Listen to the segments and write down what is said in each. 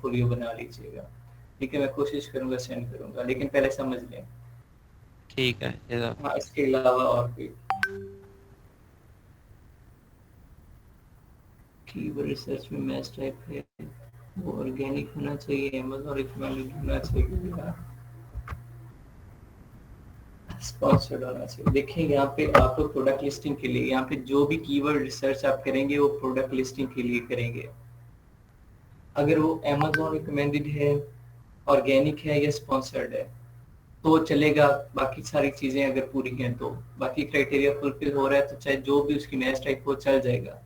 Portfolio बना लीजिएगा। ठीक है, मैं कोशिश करूंगा, सेंड करूंगा, लेकिन पहले समझ लें। ठीक है हाँ, इसके अलावा और कोई कीवर्ड रिसर्च में मैच टाइप है, वो ऑर्गेनिक होना चाहिए, अमेज़न रिकमेंडेड होना चाहिए, स्पॉन्सर्ड होना चाहिए। देखिए यहाँ पे आपको प्रोडक्ट लिस्टिंग के लिए, यहाँ पे जो भी कीवर्ड रिसर्च आप करेंगे वो प्रोडक्ट लिस्टिंग के लिए करेंगे। अगर वो अमेज़न रिकमेंडेड है, ऑर्गेनिक है या स्पॉन्सर्ड है तो चलेगा। बाकी सारी चीजें अगर पूरी हैं तो, बाकी क्राइटेरिया फुलफिल हो रहा है तो चाहे जो भी उसकी मैच टाइप हो चल जाएगा।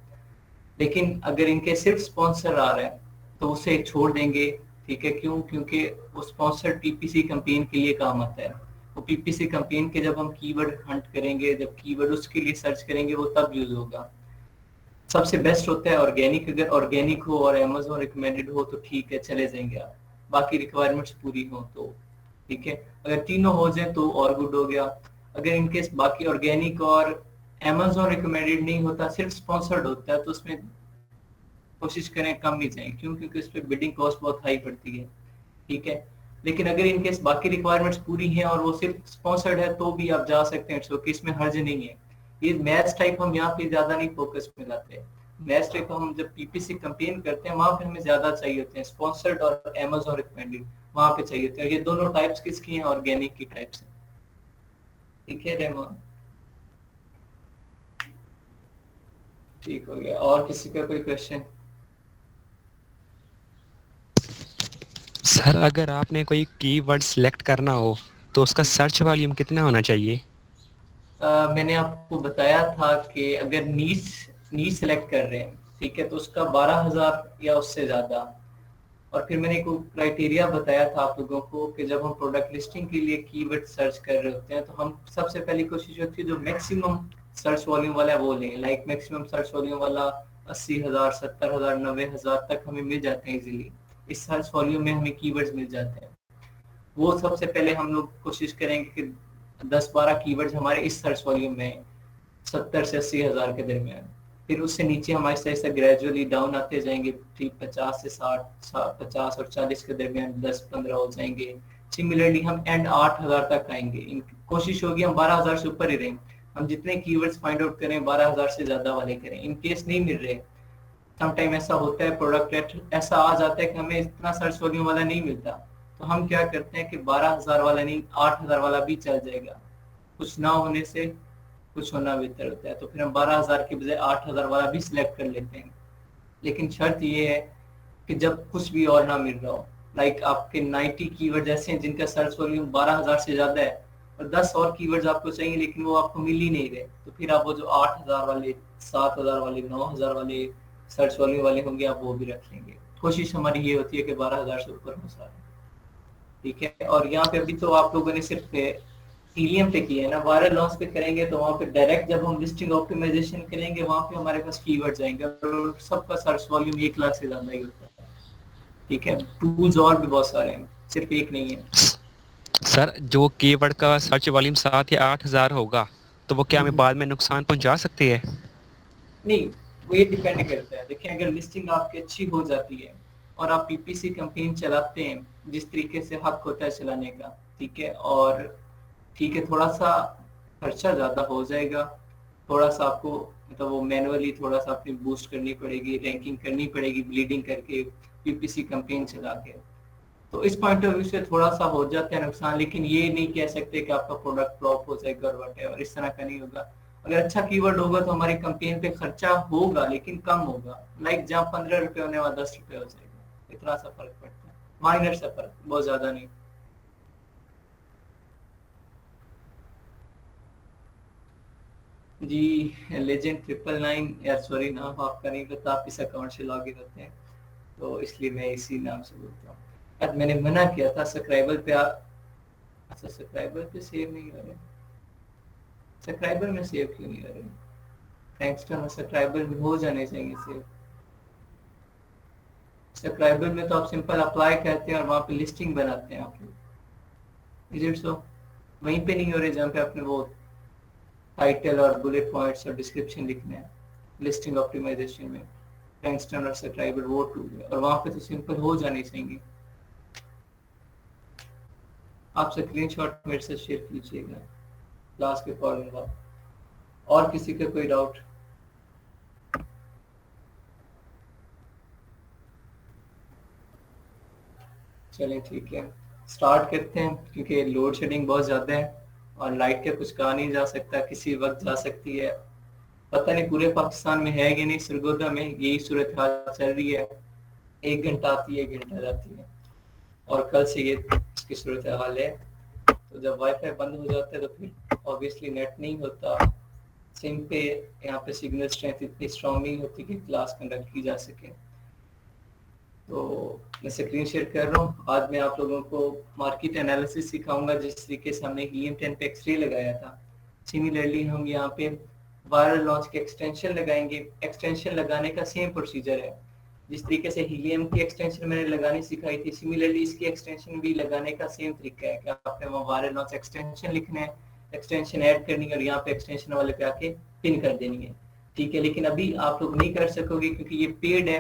लेकिन अगर इनके सिर्फ स्पॉन्सर आ रहा है तो उसे छोड़ देंगे। ठीक है, क्यों? क्योंकि वो स्पॉन्सर पीपीसी कैंपेन के लिए काम आता है। वो पीपीसी कैंपेन के जब हम कीवर्ड हंट करेंगे, जब कीवर्ड उसके लिए सर्च करेंगे, वो तब यूज होगा। सबसे बेस्ट होता है ऑर्गेनिक। अगर ऑर्गेनिक हो और अमेज़न रिकमेंडेड हो तो ठीक है, चले जाएंगे आप। बाकी रिक्वायरमेंट्स पूरी हो तो ठीक है। अगर तीनों हो जाए तो और गुड हो गया। अगर इनकेस बाकी ऑर्गेनिक और अमेज़न रिकमेंडेड नहीं होता, सिर्फ स्पॉन्सर्ड होता है, तो उसमें कोशिश करें कम ही जाए। क्यों? क्योंकि उस पर बिडिंग कॉस्ट बहुत हाई पड़ती है। ठीक है, लेकिन अगर इनकेस बाकी रिक्वायरमेंट्स पूरी हैं और वो सिर्फ स्पॉन्सर्ड है तो भी आप जा सकते हैं, तो इसमें हर्ज नहीं है। ये मैच टाइप हम यहाँ पे ज्यादा नहीं फोकस में लाते हैं। मैच टाइप हम जब पीपीसी कंपेन करते हैं वहां पे हमें ज्यादा चाहिए होते हैं, स्पॉन्सर्ड और अमेज़न रिकमेंडेड वहां पे चाहिए होते हैं। ये दोनों टाइप्स किसकी हैं? ऑर्गेनिक की टाइप्स हैं। ठीक है रेमोन, ठीक हो गया। और किसी का कोई क्वेश्चन? सर, अगर आपने कोई कीवर्ड सिलेक्ट करना हो तो उसका सर्च वॉल्यूम कितना होना चाहिए? मैंने आपको बताया था कि अगर नीच नीच सेलेक्ट कर रहे हैं, ठीक है, तो उसका 12,000 या उससे ज्यादा। और फिर मैंने एक क्राइटेरिया बताया था आप लोगों को कि जब हम प्रोडक्ट लिस्टिंग के लिए कीवर्ड सर्च कर रहे होते हैं तो हम सबसे पहली कोशिश होती है जो मैक्सिमम सर्च वॉल्यूम वाला है वो लें। लाइक मैक्सिमम सर्च वॉल्यूम वाला 80,000, 70,000, 90,000 तक हमें मिल जाते हैं इजीली। इस सर्च वॉल्यूम में हमें कीवर्ड्स मिल जाते हैं। वो सबसे पहले हम लोग कोशिश करेंगे कि 10-12 कीवर्ड्स हमारे इस सर्च वॉल्यूम में 70 से 80,000 के दरमियान। फिर उससे नीचे हम आहिस्ता आहिस्ता ग्रेजुअली डाउन आते जाएंगे। 50 से 60, 50 और 40 के दरमियान 10-15 हो जाएंगे। सिमिलरली हम एंड 8,000 तक आएंगे। कोशिश होगी हम 12,000 से ऊपर ही रहें। हम जितने कीवर्ड्स फाइंड आउट करें 12,000 से ज्यादा वाले करें। इन केस नहीं मिल रहे, समटाइम ऐसा होता है प्रोडक्ट ऐसा आ जाता है कि हमें इतना सर्च वॉल्यूम वाला नहीं मिलता, तो हम क्या करते हैं कि 12,000 वाला नहीं, 8,000 वाला भी चल जाएगा। कुछ ना होने से कुछ होना बेहतर होता है, तो फिर हम 12,000 के बजाय 8,000 वाला भी सिलेक्ट कर लेते हैं। लेकिन शर्त ये है कि जब कुछ भी और ना मिल रहा हो। लाइक आपके 90 कीवर्ड ऐसे हैं जिनका सर्च वॉल्यूम 12,000 से ज्यादा है, और 10 और कीवर्ड्स आपको चाहिए लेकिन वो आपको मिल ही नहीं रहे, तो फिर आप वो जो 8,000 वाले, 7,000 वाले, 9,000 वाले सर्च वॉल्यूम वाले होंगे आप वो भी रख लेंगे। कोशिश हमारी ये होती है कि 12,000 से ऊपर हो सारे। ठीक है, और यहाँ पे अभी तो आप लोगों ने सिर्फ हीलियम पे किया है ना। वायरल लॉन्च पे करेंगे तो वहाँ पे डायरेक्ट जब हम लिस्टिंग ऑप्टिमाइजेशन करेंगे वहाँ पे हमारे पास कीवर्ड्स आएंगे और सबका सर्च वॉल्यूम 1 लाख से ज्यादा ही होता है। ठीक है, टूल्स और भी बहुत सारे हैं, सिर्फ एक नहीं है। सर, जो कीवर्ड का सर्च वॉल्यूम 7 या 8 हज़ार होगा तो वो क्या हमें बाद में नुकसान पहुंचा सकती है? नहीं, वो ये डिपेंड करता है। देखिए, अगर लिस्टिंग आपकी अच्छी हो जाती है और आप पीपीसी कैंपेन चलाते हैं जिस तरीके से हक होता है चलाने का, ठीक है, और ठीक है, थोड़ा सा खर्चा ज्यादा हो जाएगा। थोड़ा सा आपको मतलब वो मैनुअली थोड़ा सा अपनी बूस्ट करनी पड़ेगी, रैंकिंग करनी पड़ेगी ब्लीडिंग करके, पीपीसी कैंपेन चला के। तो इस पॉइंट ऑफ व्यू से थोड़ा सा हो जाता है नुकसान, लेकिन ये नहीं कह सकते कि आपका प्रोडक्ट फ्लॉप हो जाएगा और वट इस तरह का नहीं होगा। अगर अच्छा कीवर्ड होगा तो हमारी कंपेन पे खर्चा होगा लेकिन कम होगा। लाइक जहाँ 15 रुपए होने वाला 10 रुपए हो जाएगा, इतना सा फर्क पड़ता है, माइनर सा फर्क, बहुत ज्यादा नहीं। जी, लेजेंड 999, यार सॉरी नाम आपका नहीं पता, आप इस अकाउंट से लॉग इन होते हैं तो इसलिए मैं इसी नाम से बोलता हूँ। यार मैंने मना किया था सब्सक्राइबर पे अच्छा सब्सक्राइबर पे सेव नहीं हो रहे। सब्सक्राइबर में सेव क्यों नहीं हो रहे? थैंक्स टू सब्सक्राइबर में हो जाने चाहिए सेव। सब्सक्राइबर में तो आप सिंपल अप्लाई करते हैं और वहाँ पे लिस्टिंग बनाते हैं आप लोग। Is it so? वहीं पे नहीं हो रहे जहाँ पे आपने वो टाइटल और बुलेट पॉइंट्स और डिस्क्रिप्शन लिखना है लिस्टिंग ऑप्टिमाइजेशन में। फ्रैंकस्टर और सब्सक्राइबर वो टूल है, और वहाँ पे तो सिंपल हो जाने चाहिए। आप स्क्रीनशॉट मेरे से शेयर कीजिएगा क्लास के फॉरन बाद। और किसी का कोई डाउट? चलें ठीक है, स्टार्ट करते हैं, क्योंकि लोड शेडिंग बहुत ज़्यादा है और लाइट का कुछ कहा नहीं जा सकता, किसी वक्त जा सकती है। पता नहीं पूरे पाकिस्तान में है कि नहीं, सरगोदा में यही सूरत हाल चल रही है, 1 घंटा आती है 1 घंटा जाती है, और कल से ये इसकी सूरत हाल है। तो जब वाईफाई बंद हो जाता है तो फिर ऑब्वियसली नेट नहीं होता, सिम पे यहाँ पे सिग्नल स्ट्रेंथ इतनी स्ट्रांग नहीं होती कि क्लास कंडक्ट की जा सके। तो मैं स्क्रीन शेयर कर रहा हूँ। आज मैं आप लोगों को मार्केट एनालिसिस सिखाऊंगा, जिस तरीके से हमने हीलियम 10 पे एक्सरे लगाया था। सिमिलरली हम यहाँ पे वायरल लॉन्च के एक्सटेंशन लगाएंगे। एक्सटेंशन लगाने का सेम प्रोसीजर है, जिस तरीके से हीलियम की एक्सटेंशन मैंने लगानी सिखाई थी, सिमिलरली इसकी एक्सटेंशन भी लगाने का सेम तरीका है कि आपने वहाँ वायरल लॉन्च एक्सटेंशन लिखना है, एक्सटेंशन ऐड करनी है और यहाँ पे एक्सटेंशन वाले पे आके पिन कर देनी है। ठीक है, लेकिन अभी आप लोग नहीं कर सकोगे क्योंकि ये पेड है।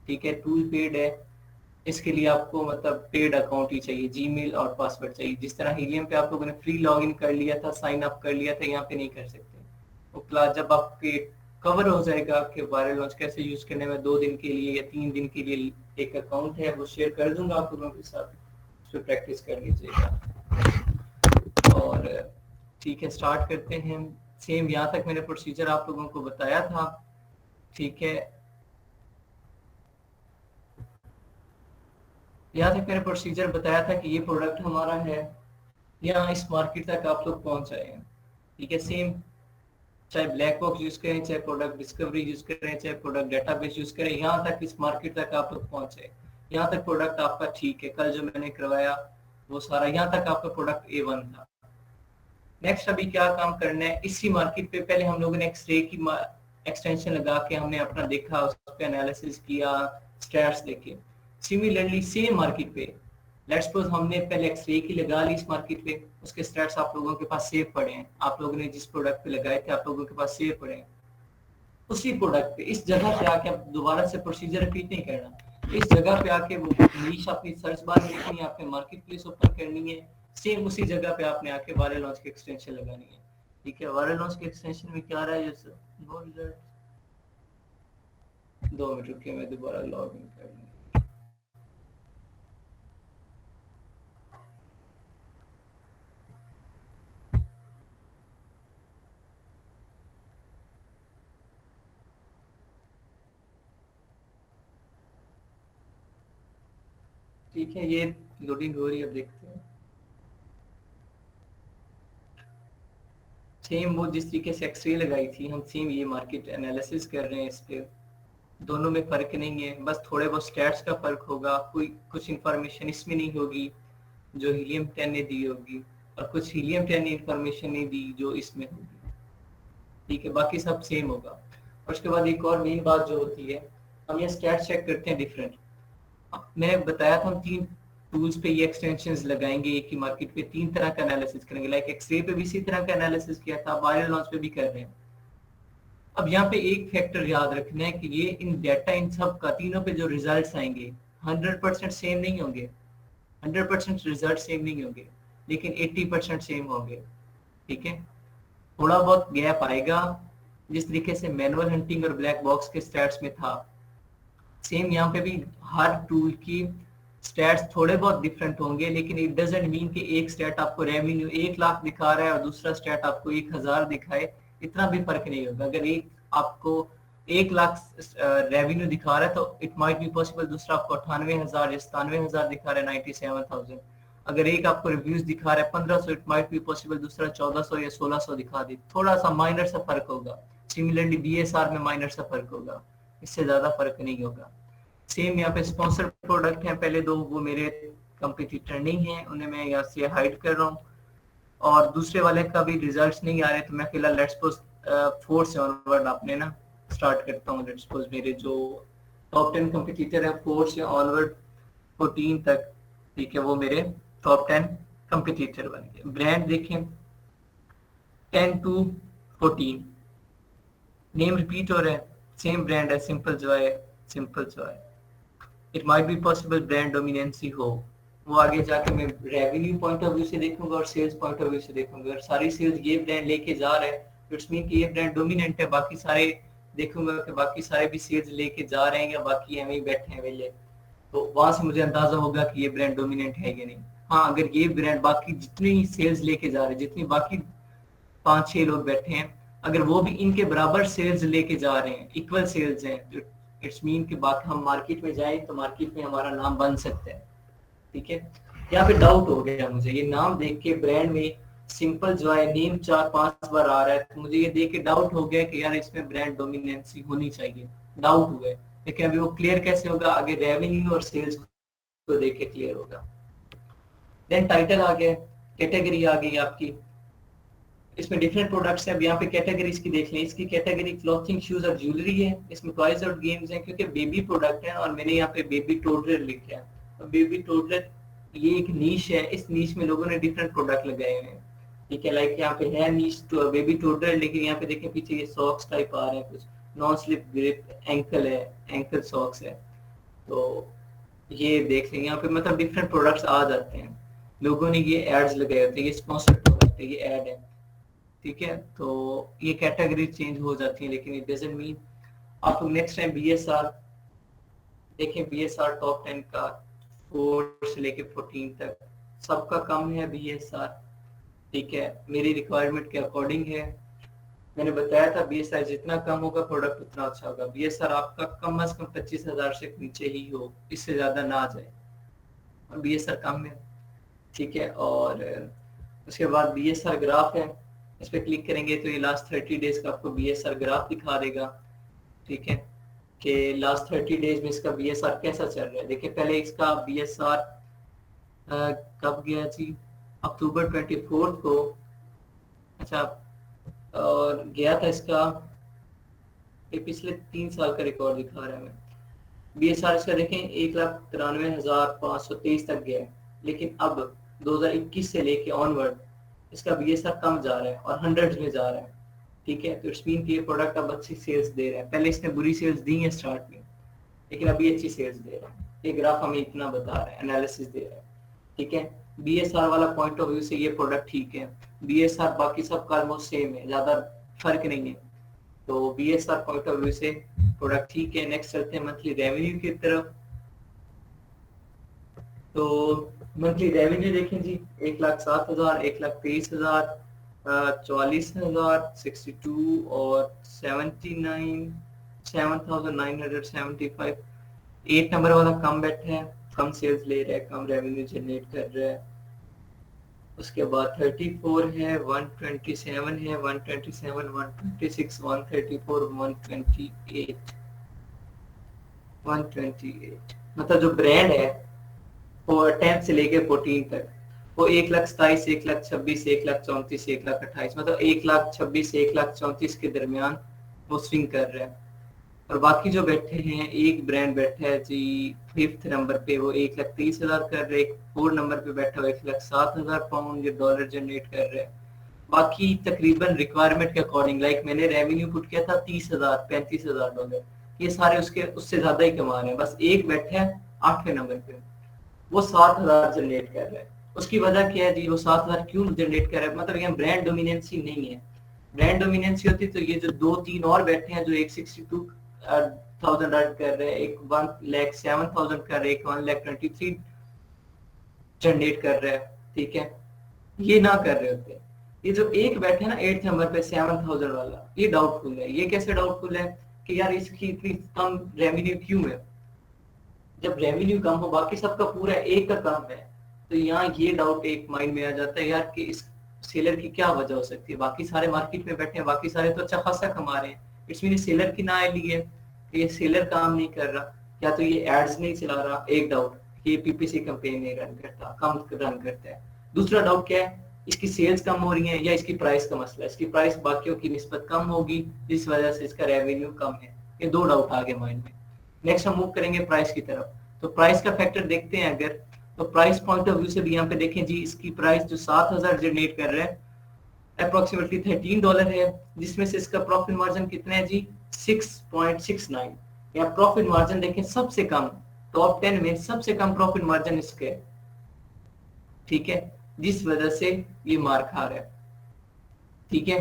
ठीक है, टूल पेड है, इसके लिए आपको मतलब पेड अकाउंट ही चाहिए, जीमेल और पासवर्ड चाहिए। जिस तरह हीलियम पे आप लोगों ने फ्री लॉगिन कर लिया था, साइन अप कर लिया था, यहाँ पे नहीं कर सकते। वो क्लास जब आपके कवर हो जाएगा कि वायरल लॉन्च कैसे यूज करने में, 2 दिन के लिए या 3 दिन के लिए एक अकाउंट है वो शेयर कर दूंगा आप लोगों के साथ, उस पर प्रैक्टिस कर लीजिएगा। और ठीक है, स्टार्ट करते हैं। सेम यहाँ तक मैंने प्रोसीजर आप लोगों को बताया था। ठीक है, यहाँ तक मैंने प्रोसीजर बताया था कि ये प्रोडक्ट हमारा है, यहाँ इस मार्केट तक आप लोग पहुंच आए हैं। ठीक है, सेम चाहे ब्लैक बॉक्स यूज करें, चाहे प्रोडक्ट डिस्कवरी यूज करें, चाहे प्रोडक्ट डेटाबेस यूज करें, यहाँ तक इस मार्केट तक आप लोग पहुंचे। यहाँ तक प्रोडक्ट आपका ठीक है, कल जो मैंने करवाया वो सारा, यहाँ तक आपका प्रोडक्ट A1 था। नेक्स्ट अभी क्या काम करना है, इसी मार्केट पे पहले हम लोगों ने एक्सरे की एक्सटेंशन लगा के हमने अपना देखा, उस पर एनालिसिस किया, स्टैट्स देखे। सिमिलरली सेम मार्केट पे लेट्स सपोज हमने पहले एक्सरे की लगा ली इस मार्केट पे, उसके स्टैट्स आप लोगों के पास सेव पड़े हैं, आप लोगों ने जिस प्रोडक्ट पे लगाए थे आप लोगों के पास सेव पड़े हैं। उसी प्रोडक्ट पे इस जगह पे आके आप दोबारा से प्रोसीजर रिपीट नहीं करना, इस जगह पे आके वो नीश अपनी सर्च बार में लिखनी है, आपने मार्केट प्लेस ओपन करनी है, सेम उसी जगह पे आपने आके वायरल लॉन्च की एक्सटेंशन लगानी है। ठीक है, वायरल लॉन्च की एक्सटेंशन में क्या आ रहा है, जैसे 2 मिनट रुकिए, मैं दोबारा लॉग इन कर लूँ। ठीक है, ये लोडिंग हो रही है, अब देखते हैं। सेम वो जिस तरीके से एक्सरे लगाई थी हम, सेम ये मार्केट एनालिसिस कर रहे हैं इस पे। दोनों में फर्क नहीं है, बस थोड़े बहुत स्टैट्स का फर्क होगा, कोई कुछ इंफॉर्मेशन इसमें नहीं होगी जो हीलियम 10 ने दी होगी, और कुछ हीलियम 10 ने इंफॉर्मेशन नहीं दी जो इसमें होगी। ठीक है, बाकी सब सेम होगा। और उसके बाद एक और मेन बात जो होती है, हम ये स्टैट्स चेक करते हैं डिफरेंट। मैंने बताया था हम 3 टूल्स पे ये एक्सटेंशंस लगाएंगे, एक ही मार्केट पे 3 तरह का एनालिसिस करेंगे। लाइक एक्सरे पे भी इसी तरह का एनालिसिस किया था, वायरल लॉन्च पे भी कर रहे हैं। अब यहाँ पे एक फैक्टर याद रखना है कि ये इन डेटा इन सब का तीनों पे जो रिजल्ट्स आएंगे 100% सेम नहीं होंगे, 100% रिजल्ट सेम नहीं होंगे, लेकिन 80% सेम होंगे। ठीक है, थोड़ा बहुत गैप आएगा, जिस तरीके से मैनुअल हंटिंग और ब्लैक बॉक्स के स्टैट्स में था, सेम यहाँ पे भी हर टूल की स्टैट्स थोड़े बहुत डिफरेंट होंगे, लेकिन इट डजंट मीन कि एक स्टैट आपको रेवेन्यू 1 लाख दिखा रहा है और दूसरा स्टैट आपको 1,000 दिखाए, इतना भी फर्क नहीं होगा। अगर एक आपको 1 लाख रेवेन्यू दिखा रहा है तो इट माइट बी पॉसिबल दूसरा आपको 98,000 या 97,000 दिखा रहा है, 97,000। अगर एक आपको रिव्यूज दिखा रहा है 1,500, इट माइट बी पॉसिबल दूसरा 1,400 या 1,600 दिखा दे, थोड़ा सा माइनर सा फर्क होगा। सिमिलरली BSR में माइनर सा फर्क होगा, इससे ज्यादा फर्क नहीं होगा। सेम यहाँ पे स्पॉन्सर प्रोडक्ट हैं, पहले 2 वो मेरे कंपटीटर नहीं है, उन्हें मैं यहाँ से हाइड कर रहा हूँ, और दूसरे वाले का भी रिजल्ट्स नहीं आ रहे, तो मैं फिलहाल लेट्स सपोज 4 से ऑनवर्ड आपने ना स्टार्ट करता हूँ। लेट्स सपोज मेरे जो टॉप 10 कंपटीटर है 4 से ऑनवर्ड 14 तक, ठीक है, वो मेरे टॉप 10 कंपटीटर बन गए। ब्रांड देखें 10 to 14, नेम रिपीट हो रहा है, सेम ब्रांड है, सिंपल जो है simple Joy. It might be possible brand dominancy हो, वो आगे जाके मैं रेवेन्यू पॉइंट ऑफ व्यू से देखूंगा और सेल्स पॉइंट ऑफ व्यू से देखूंगा। अगर सारी सेल्स ये ब्रांड लेके जा रहा है इट्स मीन कि ये ब्रांड डोमिनेंट है, बाकी सारे देखूंगा कि बाकी सारे भी सेल्स लेके जा रहे हैं या बाकी एम ही बैठे हैं वेले, तो वहां से मुझे अंदाजा होगा कि ये ब्रांड डोमिनेंट है कि नहीं। हाँ, अगर ये ब्रांड बाकी जितनी सेल्स लेके जा रहे हैं, जितनी बाकी 5-6 लोग बैठे हैं, अगर वो भी इनके बराबर सेल्स लेके जा रहे हैं, इक्वल सेल्स हैं, जो इट्स मीन कि बाकी हम मार्केट में जाएं तो मार्केट में हमारा नाम बन सकता है। ठीक है, यहाँ पे डाउट हो गया मुझे, ये नाम देख के ब्रांड में सिंपल जॉय नेम 4-5 बार आ रहा है, तो मुझे ये देख के डाउट हो गया कि यार इसमें ब्रांड डोमिनेंसी होनी चाहिए, डाउट हुआ है। लेकिन अभी वो क्लियर कैसे होगा, आगे रेवेन्यू और सेल्स को देख के क्लियर होगा। देन टाइटल आ गया, कैटेगरी आ गई आपकी, इसमें डिफरेंट प्रोडक्ट्स हैं। अब यहाँ पे कैटेगरीज की देख लें, इसकी कैटेगरी क्लॉथिंग, शूज और ज्वेलरी है, इसमें टॉयज और गेम्स हैं क्योंकि बेबी प्रोडक्ट है, और मैंने यहाँ पे बेबी टोडलर लिखा है। अब बेबी टोडलर ये एक नीश है, इस नीश में लोगों ने डिफरेंट प्रोडक्ट लगाए हुए हैं। ठीक है, लाइक यहाँ पे है नीश तो बेबी टोडलर, लेकिन यहाँ पे देखें पीछे ये सॉक्स टाइप आ रहे हैं, कुछ नॉन स्लिप ग्रिप एंकल है, एंकल सॉक्स है, तो ये देख लेंगे। यहाँ पे मतलब डिफरेंट प्रोडक्ट्स आ जाते हैं, लोगों ने ये एड्स लगाए होते हैं, ये स्पॉन्सर्ड प्रोडक्ट है, ये एड है। ठीक है, तो ये कैटेगरी चेंज हो जाती है, लेकिन इट डजंट मीन। आप नेक्स्ट टाइम बीएसआर देखें, बीएसआर टॉप 10 का 4 से लेके 14 तक सबका कम है बीएसआर। ठीक है, मेरी रिक्वायरमेंट के अकॉर्डिंग है, मैंने बताया था बीएसआर जितना कम होगा प्रोडक्ट उतना अच्छा होगा। बीएसआर आपका कम से कम 25,000 से नीचे ही हो, इससे ज्यादा ना जाए, और बीएसआर कम है। ठीक है, और उसके बाद बीएसआर ग्राफ है, इस पर क्लिक करेंगे तो ये लास्ट 30 डेज का आपको बीएसआर ग्राफ दिखा देगा। ठीक है, कि लास्ट 30 डेज में इसका बीएसआर कैसा चल रहा है। देखिए पहले इसका बीएसआर कब गया जी, अक्टूबर 24 को, अच्छा, और गया था इसका, ये पिछले 3 साल का रिकॉर्ड दिखा रहा है मैं। बीएसआर इसका देखें 1,93,523 तक गया है, लेकिन अब 2021 से लेके ऑनवर्ड इसका बीएसआर कम जा रहा है और हंड्रेड्स में जा रहा है। ठीक है, तो इट्स मीन कि ये प्रोडक्ट अब अच्छी सेल्स दे रहा है। पहले इसने बुरी सेल्स दी है स्टार्ट में, लेकिन अभी अच्छी सेल्स दे रहा है। ये ग्राफ हमें इतना बता रहा है, एनालिसिस दे रहा है। ठीक है, बीएसआर वाला पॉइंट ऑफ व्यू से ये प्रोडक्ट ठीक है, बीएसआर बाकी सब का ऑलमोस्ट सेम है, ज्यादा फर्क नहीं है, तो बीएसआर पॉइंट ऑफ व्यू से प्रोडक्ट ठीक है। नेक्स्ट चलते हैं मंथली रेवेन्यू की तरफ। तो मंथली रेवेन्यू देखें जी, 1,07,000, 1,23,000, 44,000, 62 और 79, 7,975। 8 नंबर वाला कम बैठा है, कम सेल्स ले रहा है, कम रेवेन्यू जनरेट कर रहा है। उसके बाद 34 है, 127 है, 127, 126, 134, 128 मतलब जो ब्रांड है वो 10 से लेके 14 तक, वो 1,27,000, 1,26,000, 1,34,000, 1,28,000, मतलब 1,26,000 से 1,34,000 के दरमियान वो स्विंग कर रहा है। और बाकी जो बैठे हैं, एक ब्रांड बैठा है जी 5th नंबर पे, वो 1,30,000 कर रहे हैं। 4 नंबर पे बैठा हुआ 1,07,000 पाउंड ये डॉलर जनरेट कर रहे हैं। बाकी तकरीबन रिक्वायरमेंट के अकॉर्डिंग, लाइक मैंने रेवेन्यू पुट किया था 30,000, 35,000 डॉलर, ये सारे उससे ज्यादा ही कमा रहे हैं। बस एक बैठा है 8वें नंबर पे, वो 7,000 जनरेट कर रहा है। उसकी वजह क्या है जी, वो 7,000 क्यों जनरेट कर रहा है, मतलब यहाँ ब्रांड डोमिनेंसी नहीं है। ब्रांड डोमिनेंसी होती तो ये जो 2-3 और बैठे हैं जो 162,000 अर्न कर रहे हैं, एक 1,07,000 कर रहे हैं, एक 1,23,000 जनरेट कर रहे हैं। ठीक है, ये ना कर रहे होते। ये जो एक बैठे ना 8th नंबर पे 7,000 वाला, ये डाउटफुल है। ये कैसे डाउटफुल है कि यार इसकी इतनी कम रेवेन्यू क्यों है। जब रेवेन्यू कम हो, बाकी सबका पूरा एक का कम है, तो यहाँ ये डाउट एक माइंड में आ जाता है यार कि इस सेलर की क्या वजह हो सकती है। बाकी सारे मार्केट में बैठे हैं, बाकी सारे तो अच्छा खासा कमा रहे हैं, इट्स मीन सेलर की ना आईडी है, ये सेलर काम नहीं कर रहा, या तो ये एड्स नहीं चला रहा, एक डाउट, ये पीपीसी कैंपेन नहीं रन करता, कम रन करता है। दूसरा डाउट क्या है, इसकी सेल्स कम हो रही है या इसकी प्राइस का मसला है, इसकी प्राइस बाकियों की निस्बत कम होगी जिस वजह से इसका रेवेन्यू कम है। ये 2 डाउट आ गए माइंड में। नेक्स्ट हम मूव करेंगे प्राइस की तरफ। तो प्राइस का फैक्टर देखते हैं अगर, तो प्राइस पॉइंट ऑफ व्यू से भी यहाँ पे देखें जी, इसकी प्राइस जो 7,000 जनरेट कर रहा है अप्रोक्सीमेटली $13 है, जिसमें से इसका प्रॉफिट मार्जिन कितना है जी 6.69। या प्रॉफिट मार्जिन देखें सबसे कम, टॉप 10 में सबसे कम प्रॉफिट मार्जिन इसके है, ठीक है, जिस वजह से ये मार खा रहा है, ठीक है।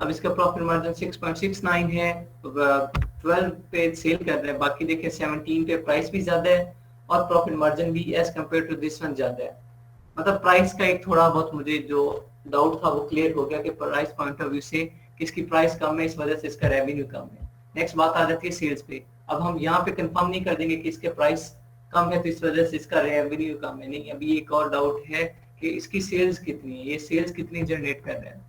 अब इसका प्रॉफिट मार्जिन 6.69 है, 12 पे सेल कर रहे हैं, बाकी देखें 17 पे प्राइस भी ज्यादा है और प्रॉफिट मार्जिन भी as compared to this one ज्यादा है। मतलब प्राइस का एक थोड़ा बहुत मुझे जो डाउट था वो क्लियर हो गया कि प्राइस पॉइंट ऑफ व्यू से किसकी प्राइस कम है, इस वजह से इसका रेवेन्यू कम है। नेक्स्ट बात आ जाती है सेल्स पे। अब हम यहाँ पे कंफर्म नहीं कर देंगे कि इसके प्राइस कम है तो इस वजह से इसका रेवेन्यू कम है, नहीं, अभी एक और डाउट है कि इसकी सेल्स कितनी है, ये सेल्स कितनी जनरेट कर रहे हैं।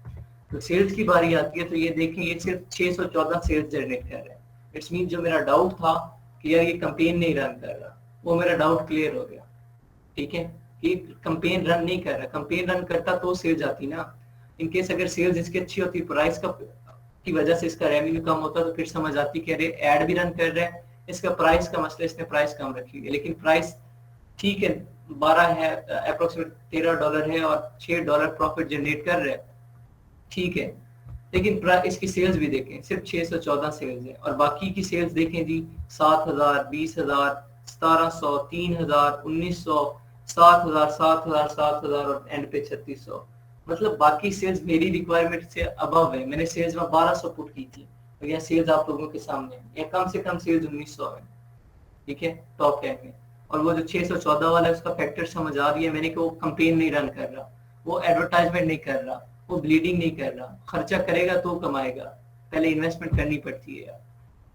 तो सेल्स की बारी आती है तो ये देखें ये सिर्फ 614 सेल्स जनरेट कर रहे हैं। इट्स मीन जो मेरा डाउट था कि यार ये कैंपेन नहीं रन कर रहा, वो मेरा डाउट क्लियर हो गया, ठीक है, कि कैंपेन रन नहीं कर रहा। कैंपेन रन करता तो सेल्स आती ना। इनकेस अगर सेल्स इसकी अच्छी होती, प्राइस का की वजह से इसका रेवेन्यू कम होता तो फिर समझ आती कि अरे ऐड भी रन कर रहा है, इसका प्राइस का मसला, इसने प्राइस कम रखी है। लेकिन प्राइस ठीक है 12 है, अप्रोक्सीमेट $13 है और $6 प्रॉफिट जनरेट कर रहा है, ठीक है। लेकिन इसकी सेल्स भी देखें सिर्फ 614 सेल्स है और बाकी की सेल्स देखें जी 7,000, 20,000, 1,700, 3,000, 1,900, 7,000, 7,000, 7,000 और एंड पे 3,600। मतलब बाकी सेल्स मेरी रिक्वायरमेंट से अबव है। मैंने सेल्स में 1,200 पुट की थी और यह सेल्स आप लोगों के सामने है, या कम से कम सेल्स 1,900 है, ठीक है, टॉप 10 में। और वो जो 614 वाला है उसका फैक्टर समझ आ रही है मैंने कि वो कंपेन नहीं रन कर रहा, वो एडवर्टाइजमेंट नहीं कर रहा, वो ब्लीडिंग नहीं कर रहा। खर्चा करेगा तो कमाएगा, पहले इन्वेस्टमेंट करनी पड़ती है यार।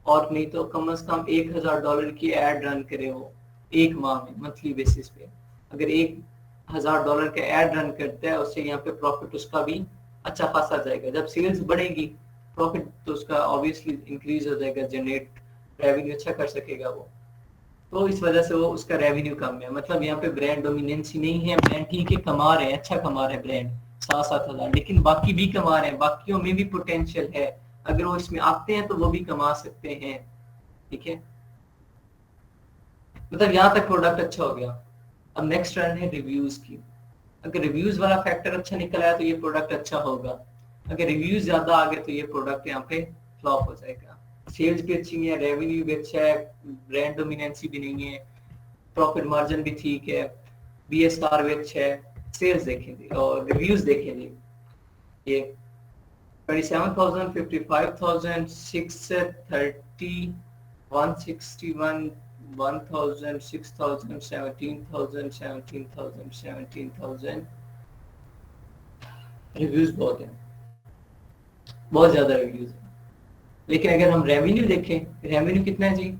और नहीं तो कम से कम $1,000 की एड रन करे वो एक माह में, मंथली बेसिस पे। अगर $1,000 का एड रन करता है उससे यहाँ पे प्रॉफिट उसका भी अच्छा खासा जाएगा। जब सेल्स बढ़ेगी प्रॉफिट तो उसका ऑब्वियसली इंक्रीज हो जाएगा, जनरेट रेवेन्यू अच्छा कर सकेगा वो। तो इस वजह से वो उसका रेवेन्यू कम है। मतलब यहाँ पे ब्रांड डोमिनेंसी नहीं है, ब्रांड ठीक है कमा रहे हैं, अच्छा कमा रहे हैं ब्रांड 7,000, लेकिन बाकी भी कमा रहे हैं, बाकियों में भी पोटेंशियल है। अगर वो इसमें आते हैं तो वो भी कमा सकते हैं, ठीक है। मतलब यहाँ तक प्रोडक्ट अच्छा हो गया। अब नेक्स्ट रन है रिव्यूज की। अगर रिव्यूज वाला फैक्टर अच्छा निकल आया तो ये प्रोडक्ट अच्छा होगा, अगर रिव्यूज ज्यादा आ गए तो ये प्रोडक्ट यहाँ पे फ्लॉप हो जाएगा। सेल्स भी अच्छी है, रेवेन्यू भी अच्छा है, ब्रांड डोमिनेंसी भी नहीं है, प्रॉफिट मार्जिन भी ठीक है, बीएसआर भी अच्छा है। सेल्स देखेंगे और रिव्यूज देखेंगे, ये 27,000, 55,000, 630, 161, 1,000, 6,000, 17,000, 17,000, 17,000। रिव्यूज बहुत है, बहुत ज्यादा रिव्यूज है। लेकिन अगर हम रेवेन्यू देखें, रेवेन्यू कितना है जी,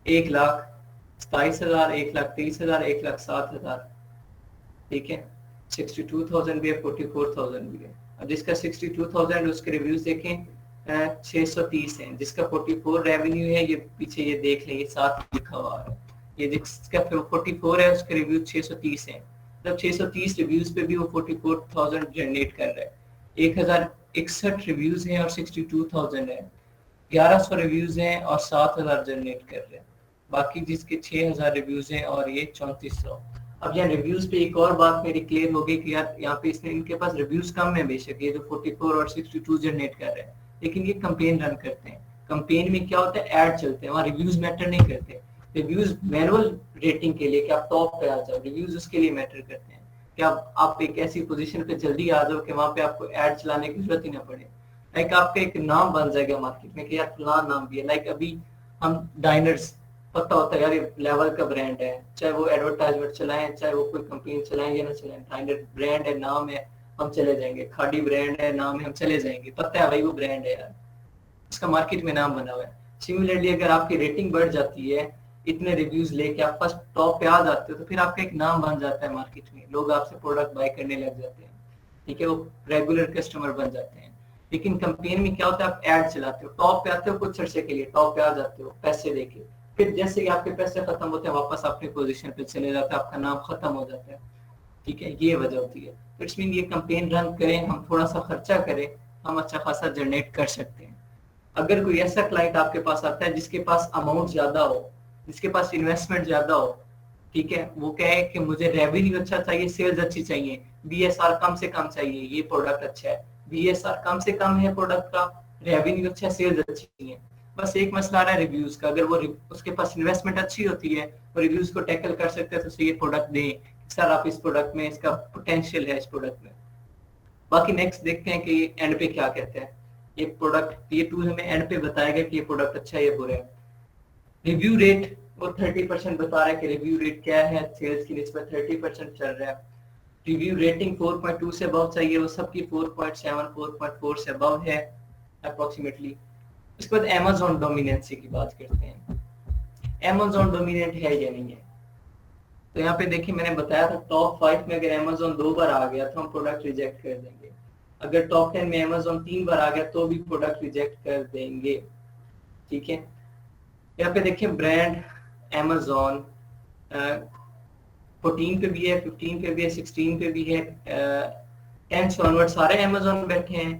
1,27,000, 1,23,000, 1,07,000, ठीक है। 62,000 भी है, 44,000 भी है। अब जिसका 62,000 उसके रिव्यूज देखें 630 है, जिसका 44 रेवेन्यू है, ये पीछे ये देख लें, ये साथ लिखा हुआ है, ये जिसका 44 है उसके रिव्यू 630 है। मतलब 630 रिव्यूज पे भी वो 44,000 जनरेट कर रहा है। 1,061 रिव्यूज हैं और 62,000 है। 1,100 रिव्यूज हैं और 7,000 जनरेट कर रहे हैं। बाकी जिसके 6,000 रिव्यूज हैं और ये 3400। अब यहाँ रिव्यूज पे एक और बात मेरी क्लियर हो गई कि यार यहाँ पे इसने, इनके पास रिव्यूज कम है बेशक, ये जो 44 और 62 जनरेट कर रहे हैं, लेकिन ये कंपेन रन करते हैं। कंपेन में क्या होता है, ऐड चलते हैं, वहाँ रिव्यूज मैटर नहीं करते। रिव्यूज मैनुअल रेटिंग के लिए कि आप टॉप पे आ जाओ, रिव्यूज उसके लिए मैटर करते हैं कि आप एक ऐसी पोजीशन पे जल्दी आ जाओ कि वहां पे आपको ऐड चलाने की जरूरत ही ना पड़े। लाइक आपका एक नाम बन जाएगा मार्केट में कि यार फलाना नाम भी है। लाइक अभी हम डाइनर्स, पता होता है यार ये लेवल का ब्रांड है, चाहे वो एडवर्टाइजमेंट चलाएं, चाहे वो कोई कंपनी चलाएं या ना चलाएं, डाइनर ब्रांड है, नाम है, हम चले जाएंगे। खाड़ी ब्रांड है, नाम है, हम चले जाएंगे, पता है भाई वो ब्रांड है यार, इसका मार्केट में नाम बना हुआ है। सिमिलरली अगर आपकी रेटिंग बढ़ जाती है, इतने रिव्यूज लेके आप फर्स्ट टॉप पे आ जाते हो, तो फिर आपका एक नाम बन जाता है मार्केट में, लोग आपसे प्रोडक्ट बाय करने लग जाते हैं, ठीक है, वो रेगुलर कस्टमर बन जाते हैं। लेकिन कंपेन में क्या होता है, आप ऐड चलाते हो, टॉप पे आते हो कुछ अर्से के लिए, टॉप पे आ जाते हो पैसे देके, फिर जैसे ही आपके पैसे खत्म होते हैं वापस अपनी पोजीशन पे चले जाते हैं, आपका नाम खत्म हो जाता है, ठीक है, ये वजह होती है। इट्स मीन ये कंपेन रन करें, हम थोड़ा सा खर्चा करें, हम अच्छा खासा जनरेट कर सकते हैं। अगर कोई ऐसा क्लाइंट आपके पास आता है जिसके पास अमाउंट ज्यादा हो, जिसके पास इन्वेस्टमेंट ज्यादा हो, ठीक है, वो कहे कि मुझे रेवेन्यू अच्छा चाहिए, सेल्स अच्छी चाहिए, बीएसआर कम से कम चाहिए, ये प्रोडक्ट अच्छा है। बीएसआर कम से कम है प्रोडक्ट का, रेवेन्यू अच्छा, सेल्स अच्छी है, बस एक मसला आ रहा है रिव्यूज का। अगर वो उसके पास इन्वेस्टमेंट अच्छी होती है, वो रिव्यूज को टैकल कर सकते हैं, तो उसे ये प्रोडक्ट दें, सर आप इस प्रोडक्ट में, इसका पोटेंशियल है इस प्रोडक्ट में। बाकी नेक्स्ट देखते हैं कि एंड पे क्या कहते हैं। ये प्रोडक्ट, ये टूल हमें एंड पे बताएगा कि ये प्रोडक्ट अच्छा है या बुरा है। रिव्यू रेट वो 30% बता रहा है कि रिव्यू रेट क्या है, सेल्स की निस्बत 30% चल रहा है। रिव्यू रेटिंग 4.2 से अबव चाहिए, वो सबकी 4.7 4.4 से अबव है अप्रोक्सीमेटली। उसके बाद अमेज़न डोमिनेंसी की बात करते हैं, अमेज़न डोमिनेंट है या नहीं है। तो यहाँ पे देखिए मैंने बताया था टॉप 5 में अगर अमेज़न 2 बार आ गया तो हम प्रोडक्ट रिजेक्ट कर देंगे। अगर टॉप 10 में अमेज़न 3 बार आ गया तो भी प्रोडक्ट रिजेक्ट कर देंगे, ठीक है। यहाँ पे देखिए ब्रांड अमेज़न 14 पे भी है, 15 पे भी है, 16 पे भी है, 10 से ऑनवर्ड सारे अमेज़न बैठे हैं,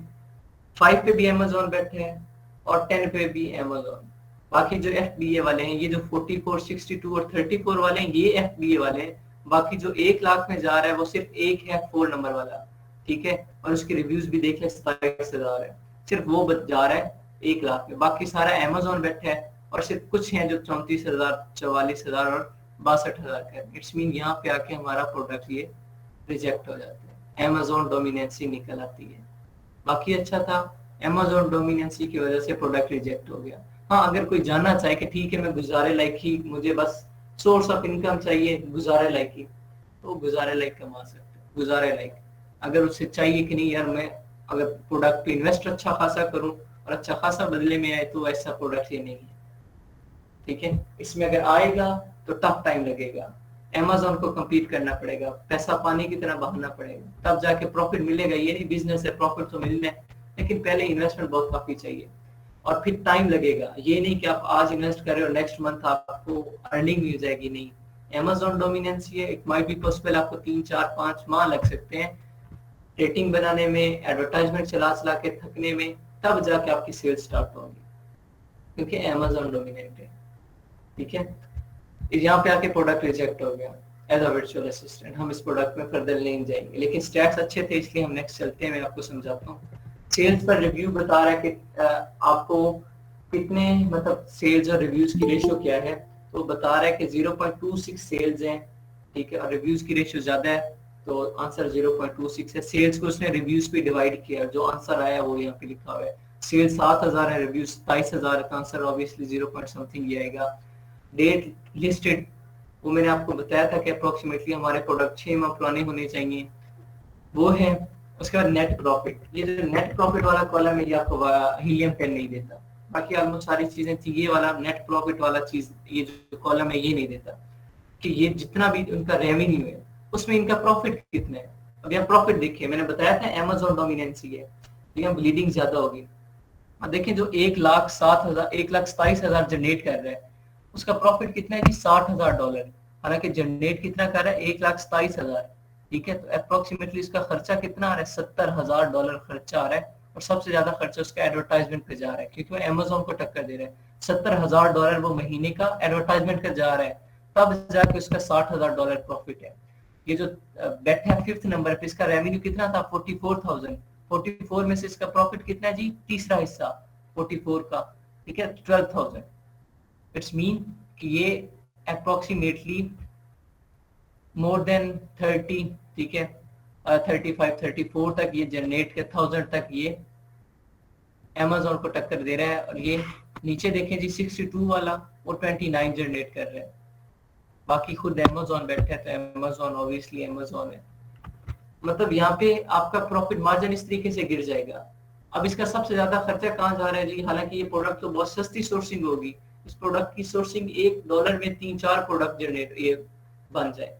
5 पे भी अमेज़न बैठे हैं और 10 पे भी अमेज़न। बाकी जो FBA वाले हैं, ये जो 44, 62 और 34 वाले हैं, ये FBA वाले हैं। बाकी जो 1 लाख में जा रहा है वो सिर्फ एक है 4 नंबर वाला, ठीक है। और उसके रिव्यूज भी देख लें 27,000 है, सिर्फ वो जा रहा है 1 लाख में। बाकी सारा अमेज़न बैठा है और सिर्फ कुछ हैं जो 34,000, 44,000 और 62,000 का। इट्स मीन यहाँ पे आके हमारा प्रोडक्ट ये रिजेक्ट हो जाता है, अमेज़न डोमिनेंसी निकल आती है। बाकी अच्छा था, अमेज़न डोमिनेंसी की वजह से प्रोडक्ट रिजेक्ट हो गया। हाँ, अगर कोई जानना चाहे कि ठीक है मैं गुजारे लायक ही, मुझे बस सोर्स ऑफ इनकम चाहिए गुजारे लायक ही, तो गुजारे लायक कमा सकते हैं। गुजारे लायक अगर उससे चाहिए कि नहीं यार मैं अगर प्रोडक्ट पे इन्वेस्ट अच्छा खासा करूं और अच्छा खासा बदले में आए, तो ऐसा प्रोडक्ट ये नहीं है, ठीक है। इसमें अगर आएगा तो टफ टाइम लगेगा, अमेज़न को कम्पीट करना पड़ेगा, पैसा पानी की तरह बहाना पड़ेगा, तब जाके प्रॉफिट मिलेगा। ये नहीं बिजनेस है प्रॉफिट तो मिलना है, लेकिन पहले इन्वेस्टमेंट बहुत काफी चाहिए और फिर टाइम लगेगा। ये नहीं कि आप आज इन्वेस्ट कर रहे हो नेक्स्ट मंथ आपको अर्निंग मिल जाएगी, नहीं। अमेज़न डोमिनेंसी है, इट माइट बी पॉसिबल आपको 3 4 5 माह लग सकते हैं रेटिंग बनाने में, एडवर्टाइजमेंट चला चला के थकने में, तब जाके आपकी सेल्स स्टार्ट होगी, क्योंकि अमेज़न डोमिनेंट है, ठीक है। यहाँ पे आके प्रोडक्ट रिजेक्ट हो गया एज अ वर्चुअल असिस्टेंट। हम इस प्रोडक्ट में फर्दर नहीं जाएंगे, लेकिन स्टैट्स अच्छे थे इसलिए हम नेक्स्ट चलते हैं। मैं आपको समझाता हूँ। सेल्स पर रिव्यू बता रहा है कि आपको कितने मतलब सेल्स और रिव्यूज की रेशियो क्या है। तो बता रहा है कि 0.26 सेल्स हैं, ठीक है, और रिव्यूज की रेशियो ज्यादा है, तो आंसर 0.26 है। सेल्स को उसने रिव्यूज पे डिवाइड किया, जो आंसर आया वो यहाँ पे लिखा हुआ है। सेल्स 7,000 है, रिव्यूज 27,000 है, आंसर ऑब्वियसली 0 पॉइंट समथिंग ये आएगा। डेट लिस्टेड वो मैंने आपको बताया था कि अप्रोक्सीमेटली हमारे प्रोडक्ट 6 माह पुराने होने चाहिए, वो है। उसके बाद नेट प्रॉफिट, ये जो नेट प्रॉफिट वाला कॉलम है ये आपको हीलियम पेन नहीं देता, बाकी ऑलमोस्ट सारी चीजें थी। ये वाला नेट प्रॉफिट वाला चीज, ये जो कॉलम है ये नहीं देता कि ये जितना भी उनका रेवेन्यू है उसमें इनका प्रॉफिट कितना है। अब यहाँ प्रॉफिट देखिए, मैंने बताया था अमेज़न डोमिनेंसी है, यहाँ ब्लीडिंग ज्यादा होगी। अब देखिए जो 1,07,000 1,27,000 जनरेट कर रहा है, उसका प्रॉफिट कितना है जी $60,000। हालांकि जनरेट कितना कर रहा है 1,27,000, ठीक है। तो अप्रोक्सीमेटली इसका खर्चा कितना आ रहा है $70,000 खर्चा आ रहा है, और सबसे ज्यादा खर्चा उसका एडवर्टाइजमेंट पे जा रहा है, क्योंकि वो अमेज़न को टक्कर दे रहा है। $70,000 वो महीने का एडवर्टाइजमेंट का जा रहा है, तब जाके उसका $60,000 प्रॉफिट है। ये जो बैठा है 5th नंबर पे, इसका रेवेन्यू कितना था 44,000, 44 में से इसका प्रॉफिट कितना है जी, तीसरा हिस्सा 44 का, ठीक है, 12,000। इट्स मीन कि ये अप्रोक्सीमेटली मोर देन 30, ठीक है, 35 34 तक ये जनरेट के 1000 तक ये अमेज़न को टक्कर दे रहा है। और ये नीचे देखें जी 62 वाला वो 29 जनरेट कर रहा है। बाकी खुद अमेज़न बैठा है, तो अमेज़न ऑब्वियसली अमेज़न है। मतलब यहाँ पे आपका प्रॉफिट मार्जिन इस तरीके से गिर जाएगा। अब इसका सबसे ज्यादा खर्चा कहाँ जा रहा है जी, हालांकि ये प्रोडक्ट तो बहुत सस्ती सोर्सिंग होगी, इस प्रोडक्ट की सोर्सिंग $1 में 3-4 प्रोडक्ट जनरेट ये बन जाए।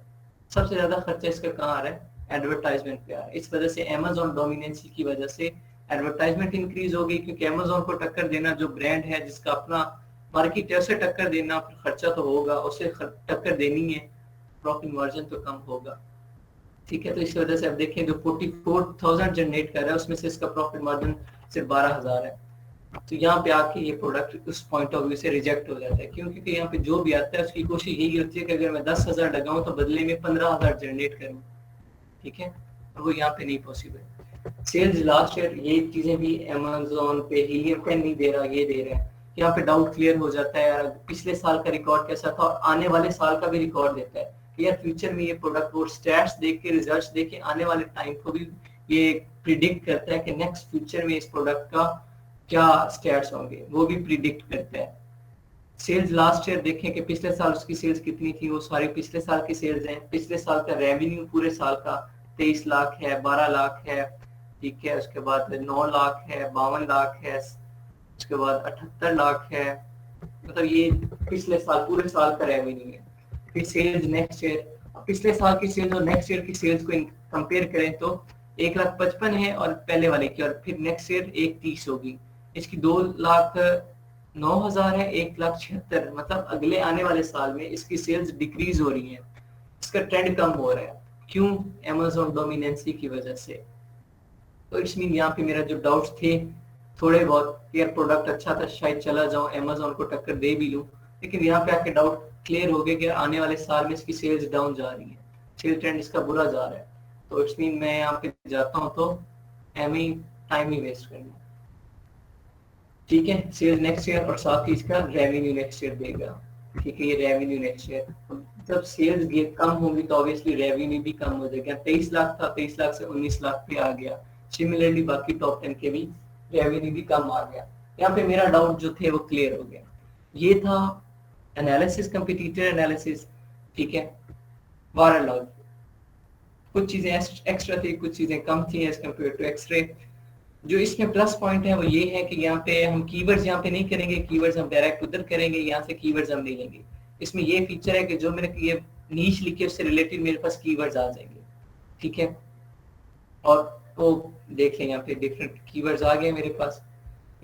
सबसे ज्यादा खर्चा इसका कहाँ आ रहा है, एडवर्टाइजमेंट पे आ रहा है। इस वजह से अमेज़न डोमिनेंसी की वजह से एडवर्टाइजमेंट इंक्रीज होगी, क्योंकि अमेज़न को टक्कर देना, जो ब्रांड है जिसका अपना मार्केट है उसे टक्कर देना, खर्चा तो होगा, उसे टक्कर देनी है, प्रॉफिट मार्जिन तो कम होगा, ठीक है। तो इस वजह से अब देखें जो 44,000 जनरेट कर रहा है उसमें से इसका प्रॉफिट मार्जिन सिर्फ 12,000 है। तो यहाँ पे आके ये प्रोडक्ट उस पॉइंट ऑफ व्यू से रिजेक्ट हो जाता है। क्यों? क्योंकि यहाँ पे जो भी आता है उसकी कोशिश यही होती है कि अगर मैं 10,000 लगाऊं तो बदले में 15,000 जनरेट करूं, ठीक है, और वो यहाँ पे नहीं पॉसिबल। सेल्स लास्ट ईयर, ये चीजें भी अमेज़न पे हीलियम पेन नहीं दे रहा, ये दे रहा है। यहाँ पे डाउट क्लियर हो जाता है यार, पिछले साल का रिकॉर्ड कैसा था और आने वाले साल का भी रिकॉर्ड देता है कि यार फ्यूचर में ये प्रोडक्ट और स्टैट्स देख के, रिजल्ट्स देख के आने वाले टाइम को भी ये प्रिडिक्ट करता है कि नेक्स्ट फ्यूचर में इस प्रोडक्ट का क्या स्टैट्स होंगे, वो भी प्रिडिक्ट करता है। सेल्स लास्ट ईयर देखें कि पिछले साल उसकी सेल्स कितनी थी, वो सारी पिछले साल की सेल्स हैं। पिछले साल का रेवेन्यू पूरे साल का 23 लाख है, 12 लाख है, ठीक है। उसके बाद 9 लाख है, 52 लाख है, उसके बाद 78 लाख है। मतलब ये पिछले साल पूरे साल का रेवेन्यू है। फिर सेल्स नेक्स्ट ईयर, पिछले साल की सेल्स और नेक्स्ट ईयर की सेल्स को कंपेयर करें तो 1,55,000 है और पहले वाले की, और फिर नेक्स्ट ईयर 1,30,000 होगी। इसकी 2,09,000 है, 1,76,000। मतलब अगले आने वाले साल में इसकी सेल्स डिक्रीज हो रही है, इसका ट्रेंड कम हो रहा है। क्यों? Amazon डोमिनेंसी की वजह से। तो इट्स मीन यहाँ पे मेरा जो डाउट्स थे थोड़े बहुत, यार प्रोडक्ट अच्छा था शायद चला जाऊं Amazon को टक्कर दे भी लूं, लेकिन यहाँ पे आके डाउट क्लियर हो गया कि आने वाले साल में इसकी सेल्स डाउन जा रही है, सेल ट्रेंड इसका बुरा जा रहा है। तो इट्स मीन मैं यहाँ पे जाता हूँ तो एम ही टाइम ही वेस्ट करना, ठीक है। सेल्स नेक्स्ट ईयर और साथ ही इसका रेवेन्यू नेक्स्ट ईयर देगा, ठीक है। ये रेवेन्यू नेक्स्ट ईयर, जब सेल्स कम होगी तो ऑब्वियसली रेवेन्यू भी कम हो जाएगा। 23 लाख था, 23 लाख से 19 लाख पे आ गया। सिमिलरली बाकी टॉप 10 के भी रेवेन्यू भी कम आ गया। यहाँ पे मेरा डाउट जो थे वो क्लियर हो गया। ये था एनालिसिस, कंपटीटर एनालिसिस, ठीक है। वायरल लॉज, कुछ चीजें एक्स्ट्रा थी, कुछ चीजें कम थी एज कम्पेयर टू एक्सरे। जो इसमें प्लस पॉइंट है वो ये है कि यहाँ पे हम कीवर्ड्स यहाँ पे नहीं करेंगे, कीवर्ड्स हम डायरेक्ट उधर करेंगे, यहाँ से कीवर्ड्स हम नहीं लेंगे। इसमें ये फीचर है कि जो मैंने ये नीश लिखे उससे रिलेटेड मेरे पास कीवर्ड्स आ जाएंगे, ठीक है। और वो देख लें यहाँ पे डिफरेंट कीवर्ड्स आ गए मेरे पास,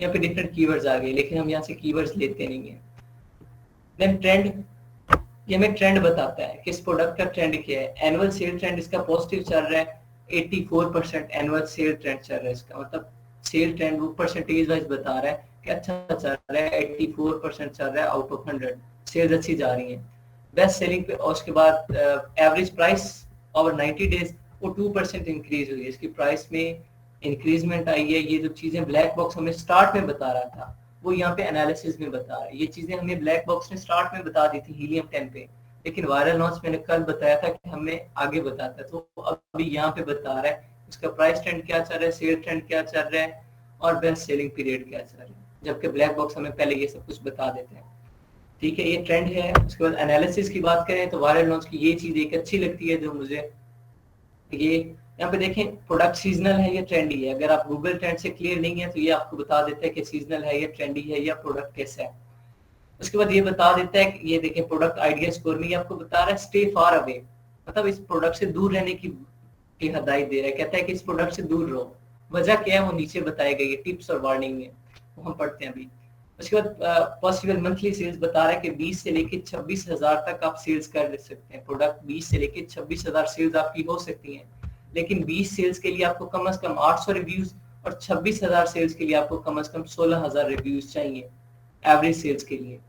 यहाँ पे डिफरेंट कीवर्ड्स आ गए, लेकिन हम यहाँ से कीवर्ड्स लेते नहीं है। देन ट्रेंड, ये हमें ट्रेंड बताता है कि इस प्रोडक्ट का ट्रेंड क्या है। एनुअल सेल ट्रेंड इसका पॉजिटिव चल रहा है, 84% एनुअल सेल ट्रेंड चल रहा है इसका। मतलब सेल ट्रेंड वो परसेंटेज वाइज बता रहा है कि अच्छा चल रहा है, 84% चल रहा है आउट ऑफ 100, सेल्स अच्छी जा रही है। बेस्ट सेलिंग पे, और उसके बाद एवरेज प्राइस ओवर 90 डेज वो 2% इंक्रीज हुई है, इसकी प्राइस में इंक्रीजमेंट आई है। ये जो चीजें ब्लैक बॉक्स हमें स्टार्ट में बता रहा था वो यहाँ पे एनालिसिस में बता रहा है। ये चीजें हमें ब्लैक बॉक्स ने स्टार्ट में बता दी थी हीलियम 10 पे, लेकिन वायरल लॉन्च मैंने कल बताया था कि हमें आगे बताता है। तो अभी यहाँ पे बता रहा है इसका प्राइस ट्रेंड क्या चल रहा है, सेल ट्रेंड क्या चल रहा है, और बेस्ट सेलिंग पीरियड क्या चल रहा है, जबकि ब्लैक बॉक्स हमें पहले ये सब कुछ बता देते हैं, ठीक है। ये ट्रेंड है। उसके बाद एनालिसिस की बात करें तो वायरल लॉन्च की ये चीज एक अच्छी लगती है जो मुझे, ये यहाँ पे देखें प्रोडक्ट सीजनल है या ट्रेंडी है। अगर आप गूगल ट्रेंड से क्लियर नहीं है तो ये आपको बता देता है कि सीजनल है या ट्रेंडी है या प्रोडक्ट कैसा है। उसके बाद ये बता देता है कि ये देखें प्रोडक्ट आइडिया स्कोर में ये आपको बता रहा है स्टे फार अवे, मतलब इस प्रोडक्ट से दूर रहने की हदायत दे रहा है। कहता है कि इस प्रोडक्ट से दूर रहो। वजह क्या है वो नीचे बताए गए टिप्स और वार्निंग में, वो हम पढ़ते हैं अभी। उसके बाद पॉसिबल मंथली सेल्स बता रहा है कि 20 से लेके 26,000 तक आप सेल्स कर सकते हैं। प्रोडक्ट 20 से लेके 26,000 सेल्स आपकी हो सकती हैं, लेकिन 20 सेल्स के लिए आपको कम से कम 800 रिव्यूज और 26,000 सेल्स के लिए आपको कम से कम 16,000 रिव्यूज चाहिए एवरेज सेल्स के लिए,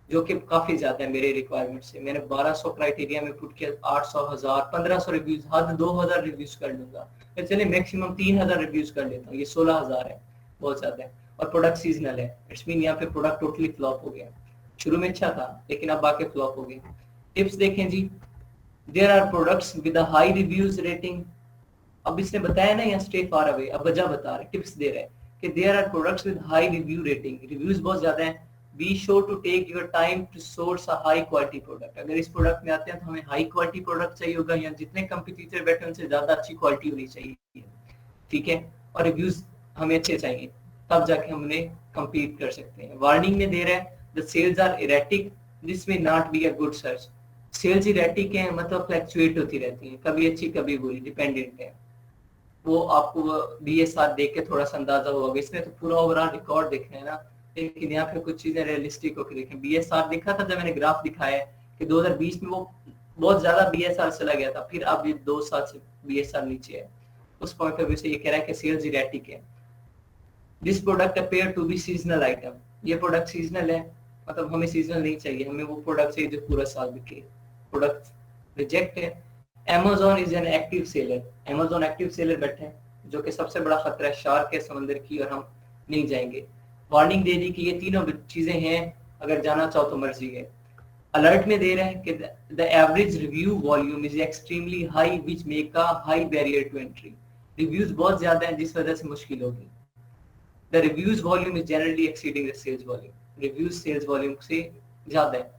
जो कि काफी ज्यादा है मेरे रिक्वायरमेंट से। मैंने 1200 क्राइटेरिया में पुट किया, 800, 1000, 1500 रिव्यूज, हद 2000 रिव्यूज कर लूंगा। तो चलिए मैक्सिमम 3000 रिव्यूज कर लेता हूँ, ये 16,000 है, बहुत ज्यादा है। और प्रोडक्ट सीजनल है, इट्स मीन यहाँ पे प्रोडक्ट टोटली फ्लॉप हो गया। शुरू में अच्छा था लेकिन अब आके फ्लॉप हो गया। टिप्स देखें जी, there are products with a high reviews rating. अब इसने बताया ना यहाँ स्टे फार अवे, अब वजह बता रहे, टिप्स दे रहे हैं कि there are products with high review rating, reviews बहुत ज्यादा हैं। Be sure to take your time to source a high quality product. अगर इस प्रोडक्ट में आते हैं तो हमें हाई क्वालिटी प्रोडक्ट चाहिए होगा, या जितने कंपटीटर बैठे उनसे ज्यादा अच्छी क्वालिटी होनी चाहिए, ठीक है। और रिव्यूज हमें अच्छे चाहिए, तब जाके हम उन्हें compete कर सकते हैं। वार्निंग में दे रहा है the sales are erratic, this may not be a good search. Sales erratic है मतलब फ्लक्चुएट होती रहती हैं, कभी अच्छी कभी बुरी, डिपेंडेंट है। वो आपको BSR देख के थोड़ा सा अंदाजा होगा। इसमें तो पूरा ओवरऑल रिकॉर्ड देखना है ना, लेकिन यहाँ पे कुछ चीजें रियलिस्टिक होकर देखें। BSR देखा था जब मैंने ग्राफ दिखाया कि 2020 में वो बहुत ज्यादा BSR चला गया था, फिर अब ये 2 साल से BSR नीचे है। उस पॉइंट ऑफ व्यू से ये कह रहा है कि सेल्स इरेटिक है। This product appear to be seasonal item, ये प्रोडक्ट सीजनल है, मतलब हमें सीजनल नहीं चाहिए, हमें वो प्रोडक्ट चाहिए जो पूरा साल बिके। प्रोडक्ट रिजेक्ट है। Amazon is an active seller, Amazon active seller बैठे हैं, जो कि सबसे बड़ा खतरा है, शार्क है समंदर की, और हम नहीं जाएंगे। वार्निंग दे दी कि ये तीनों चीजें हैं, अगर जाना चाहो तो मर्जी है। अलर्ट में दे रहे हैं कि the average review volume is extremely high which make a high barrier to entry. Reviews बहुत ज्यादा हैं जिस वजह से मुश्किल होगी। The reviews volume is generally exceeding the sales volume. Reviews sales volume से ज्यादा है।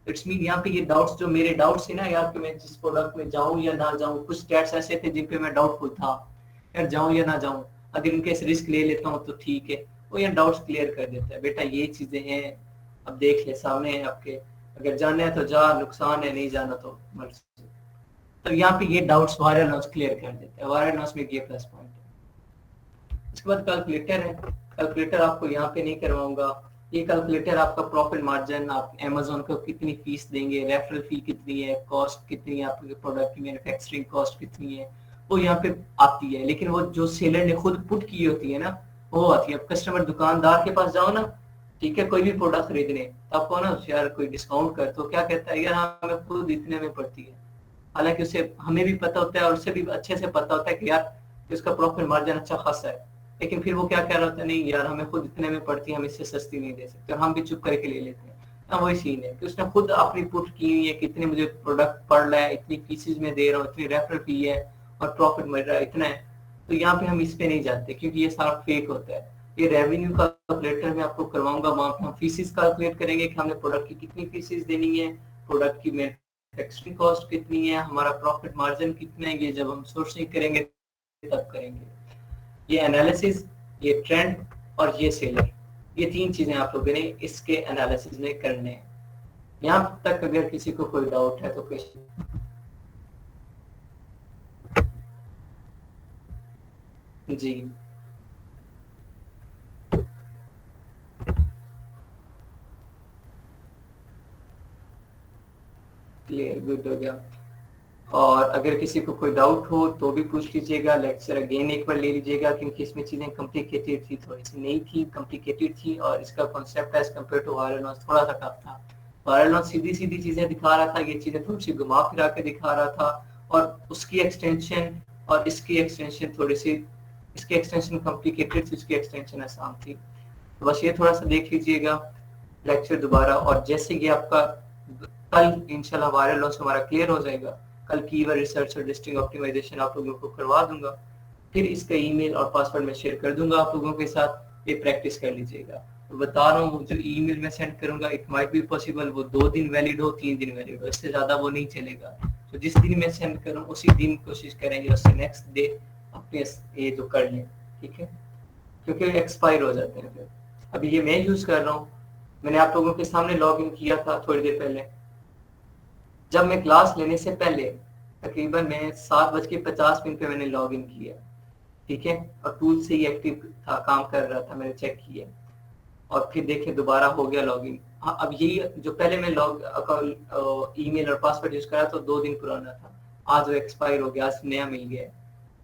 इट्स मीन यहाँ पे ये डाउट्स, जो मेरे डाउट्स थे ना यार कि मैं जिस प्रोडक्ट में जाऊं या ना जाऊं, कुछ स्टेट्स ऐसे थे जिन पे मैं डाउटफुल था यार जाऊं या ना जाऊं, अगर इनकेस रिस्क ले लेता हूँ तो ठीक है। वो यार डाउट्स क्लियर कर देता है, बेटा ये चीजें हैं, अब देख ले सामने है आपके, अगर जाना है तो जा, नुकसान है, नहीं जाना तो मर्जी। तो यहाँ पे ये डाउट्स वायरल नॉस क्लियर कर देता है। वायरल नॉस में ये प्लस पॉइंट है। इसके बाद कैलकुलेटर है। कैलकुलेटर आपको यहाँ पे नहीं करवाऊंगा। ये कैलकुलेटर आपका प्रॉफिट मार्जिन, आप अमेज़न को कितनी फीस देंगे, रेफरल फी कितनी है, कॉस्ट कितनी है, आपके प्रोडक्ट की मैन्युफैक्चरिंग कॉस्ट कितनी है, वो यहाँ पे आती है। लेकिन वो जो सेलर ने खुद पुट की होती है ना, वो आती है। अब कस्टमर दुकानदार के पास जाओ ना, ठीक है, कोई भी प्रोडक्ट खरीदने, तो आपको ना यार कोई डिस्काउंट कर, तो क्या कहता है यार हमें खुद इतने में पड़ती है। हालांकि उसे, हमें भी पता होता है और उसे भी अच्छे से पता होता है कि यार इसका प्रॉफिट मार्जिन अच्छा खासा है, लेकिन फिर वो क्या कह रहा होता है, नहीं यार हमें खुद इतने में पड़ती है, हम इससे सस्ती नहीं दे सकते, और हम भी चुप करके ले लेते हैं। ना वही सीन है कि उसने खुद अपनी पुट की हुई है, कितने मुझे प्रोडक्ट पड़ रहा है, इतनी पीसेज में दे रहा हूँ, इतनी रेफरल फी है और प्रॉफिट मिल रहा है इतना है। तो यहाँ पे हम इस पे नहीं जाते क्योंकि ये सारा फेक होता है। ये रेवेन्यू कैलकुलेटर में आपको करवाऊंगा, वहां पे हम फीसिस कैलकुलेट करेंगे कि हमने प्रोडक्ट की कितनी फीसिस देनी है, प्रोडक्ट की मैन्युफैक्चरिंग कॉस्ट कितनी है, हमारा प्रॉफिट मार्जिन कितना है, ये जब हम सोर्सिंग करेंगे तब करेंगे। ये एनालिसिस, ये ट्रेंड और ये सेलर, ये तीन चीजें आप लोगों ने इसके एनालिसिस में करने हैं। यहाँ तक अगर किसी को कोई डाउट है तो क्वेश्चन। जी क्लियर, गुड हो गया। और अगर किसी को कोई डाउट हो तो भी पूछ लीजिएगा, लेक्चर अगेन एक बार ले लीजिएगा, क्योंकि इसमें चीजें कॉम्प्लिकेटेड थी, थोड़ी सी नहीं थी, कॉम्प्लिकेटेड थी, और इसका concept as compared to viral noise थोड़ा सा टफ था। वायरल नॉइज सीधी सीधी चीजें दिखा रहा था, ये चीजें थोड़ी सी घुमा फिरा के दिखा रहा था, और उसकी एक्सटेंशन और इसकी एक्सटेंशन थोड़ी सी, इसकी एक्सटेंशन कॉम्प्लिकेटेड थी, इसकी एक्सटेंशन आसान थी। तो बस ये थोड़ा सा देख लीजिएगा लेक्चर दोबारा। और जैसे कि आपका कल इंशाल्लाह वायरल लॉस हमारा क्लियर हो जाएगा, कल कीवर्ड रिसर्च और लिस्टिंग ऑप्टिमाइजेशन आप लोगों को करवा दूंगा, फिर इसका ईमेल और पासवर्ड मैं शेयर कर दूंगा आप लोगों के साथ, ये प्रैक्टिस कर लीजिएगा। तो बता रहा हूँ जो ईमेल मैं सेंड करूंगा, इट माइट बी पॉसिबल वो 2 दिन वैलिड हो, 3 दिन वैलिड हो, इससे ज्यादा वो नहीं चलेगा। तो जिस दिन मैं सेंड करूँ उसी दिन कोशिश करेंगे उससे नेक्स्ट डे अपने ये जो कर लें, ठीक है, क्योंकि एक्सपायर हो जाते हैं फिर। अभी ये मैं यूज कर रहा हूँ, मैंने आप लोगों के सामने लॉग इन किया था थोड़ी देर पहले, जब मैं क्लास लेने से पहले तकरीबन मैं 7:50 पे मैंने लॉग इन किया, ठीक है, और टूल से ही एक्टिव था, काम कर रहा था, मैंने चेक किया और फिर देखे दोबारा हो गया लॉग इन। हाँ, अब यही जो पहले मैं लॉग ईमेल और पासवर्ड यूज करा तो 2 दिन पुराना था, आज वो एक्सपायर हो गया, आज नया मिल गया।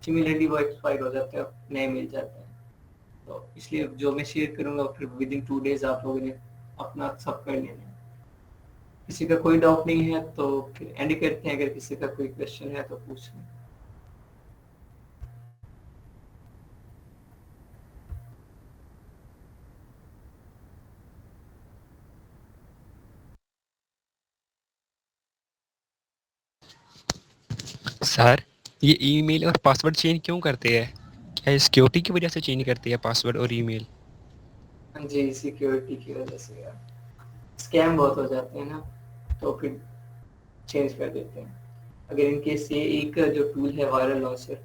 सिमिलरली वो एक्सपायर हो जाते हैं, नए मिल जाते हैं। तो इसलिए जो मैं शेयर करूंगा फिर विद इन 2 डेज आप लोगों ने अपना सब कर लेना है। किसी का कोई डाउट नहीं है तो फिर एंड करते हैं, अगर किसी का कोई क्वेश्चन है तो पूछ लें। सर ये ईमेल और पासवर्ड चेंज क्यों करते हैं? क्या सिक्योरिटी की वजह से चेंज करते हैं पासवर्ड और ईमेल? हाँ जी, सिक्योरिटी की वजह से यार स्कैम बहुत हो जाते हैं ना, तो फिर चेंज कर देते हैं। अगर इनके से एक जो टूल है वायरल लॉन्चर,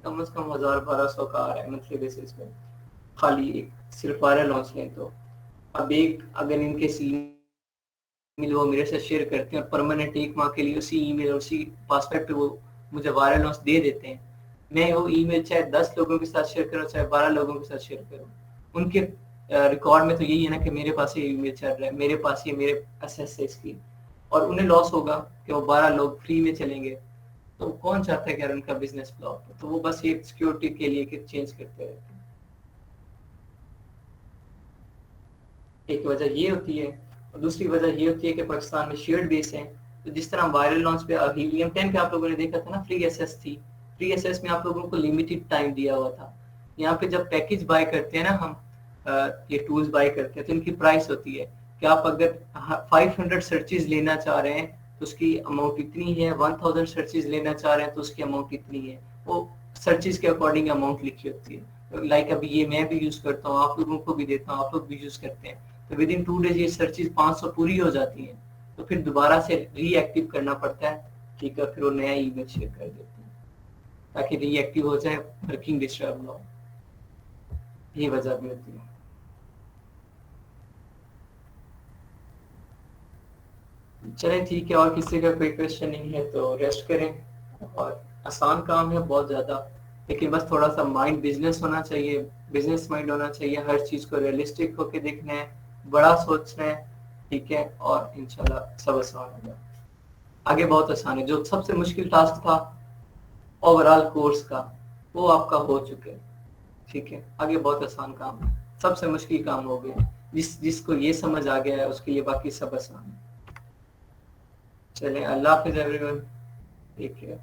कम से कम 1000-1200 का आ रहा है मंथली बेसिस पे, खाली एक सिर्फ वायरल लॉन्च लें तो। अब एक अगर इनके ईमेल वो मेरे साथ शेयर करते हैं और परमानेंट 1 माह के लिए उसी ईमेल और उसी पासवर्ड पे वो मुझे वायरल लॉन्च दे देते हैं, मैं वो ईमेल चाहे 10 लोगों के साथ शेयर करूँ चाहे 12 लोगों के साथ शेयर करूँ, उनके रिकॉर्ड में तो यही है ना कि मेरे पास ये ईमेल चल रहा है, मेरे पास ये मेरे एसेस है इसकी, और उन्हें लॉस होगा कि वो 12 लोग फ्री में चलेंगे। तो कौन चाहता है कि यार उनका बिजनेस फ्लॉप हो, तो वो बस ये सिक्योरिटी के लिए कि चेंज करते रहते हैं। एक वजह ये होती है, और दूसरी वजह ये होती है कि पाकिस्तान में शेयर्ड बेस है, तो जिस तरह वायरल लॉन्च पे हीलियम 10 पे आप लोगों ने देखा था ना, फ्री एसेस थी, फ्री एसेस में आप लोगों को लिमिटेड टाइम दिया हुआ था। यहाँ पे जब पैकेज बाय करते हैं ना हम, ये टूल्स बाय करते हैं तो इनकी प्राइस होती है कि आप अगर 500 सर्चेज लेना चाह रहे हैं तो उसकी अमाउंट इतनी है, 1000 सर्चेज लेना चाह रहे हैं तो उसकी अमाउंट इतनी है। वो सर्चेज के अकॉर्डिंग अमाउंट लिखी होती है। लाइक अभी ये मैं भी यूज करता हूँ, आप लोगों को भी देता हूँ, आप लोग भी यूज करते हैं। तो विद इन 2 डेज ये सर्चेज 500 पूरी हो जाती हैं, तो फिर दोबारा से रीएक्टिव करना पड़ता है, ठीक है, फिर वो नया ईमेल शेयर कर देते हैं ताकि रीएक्टिव हो जाए, वर्किंग डिस्टर्ब ना हो। ये वजह भी होती है। चलें ठीक है, और किसी का कोई क्वेश्चन नहीं है तो रेस्ट करें। और आसान काम है बहुत ज़्यादा, लेकिन बस थोड़ा सा माइंड बिजनेस होना चाहिए, बिजनेस माइंड होना चाहिए, हर चीज़ को रियलिस्टिक होकर देखना है, बड़ा सोचना है, ठीक है, और इंशाल्लाह सब आसान होगा। आगे बहुत आसान है। जो सबसे मुश्किल टास्क था ओवरऑल कोर्स का वो आपका हो चुके हैं, ठीक है, आगे बहुत आसान काम है, सबसे मुश्किल काम हो गया। जिसको ये समझ आ गया है उसके लिए बाकी सब आसान है। चलें, अल्लाह हाफिज़ एवरीवन, टेक केयर।